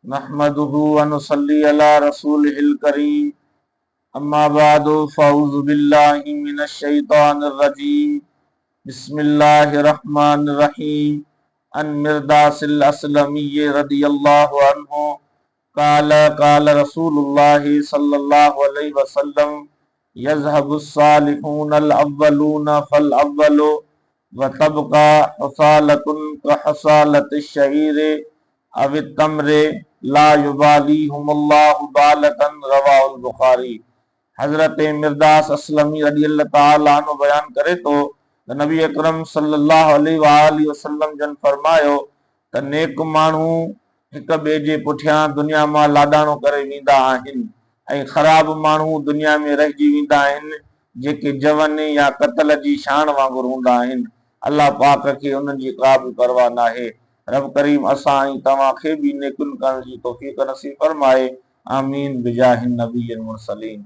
नहमदुहु व नुसल्ली अला रसूलिहिल करीम। अम्मा बादु फ़अऊज़ु बिल्लाहि मिनश शैतानिर रजीम। बिस्मिल्लाहिर रहमानिर रहीम। अन मिर्दासिल अस्लमी रदियल्लाहु अन्हु काल काल रसूलुल्लाहि सल्लल्लाहु अलैहि वसल्लम यज़हबुस सालिहूनल अव्वलूना फल अव्वलु व तबका हसालतुन का हसालतिश शईरे अवित तमरे ला युबालीहुमुल्लाहु बालतन रवाहुल बुखारी। हजरत मिर्दास असलमी रदियल्लाहु ताला अन्हु बयान करे तो नबी अकरम सल्लल्लाहु अलैहि वसल्लम जन फरमायो त नेक माण्हू हिक ॿिए जे पुठियां दुनिया मां लाॾाणो करे वेंदा आहिनि ऐं ख़राब माण्हू दुनिया में रहिजी वेंदा आहिनि जेके जवन या क़त्ल जी शान वांगुरु हूंदा आहिनि। अल्लाह पाक खे उन्हनि जी का बि परवाह नाहे। रब करीम असां ऐं तव्हां खे बि नेकुनि करण जी तौफ़ीक़ नसीब फरमाए। आमीन बिजाहिन नबील मुरसलीन।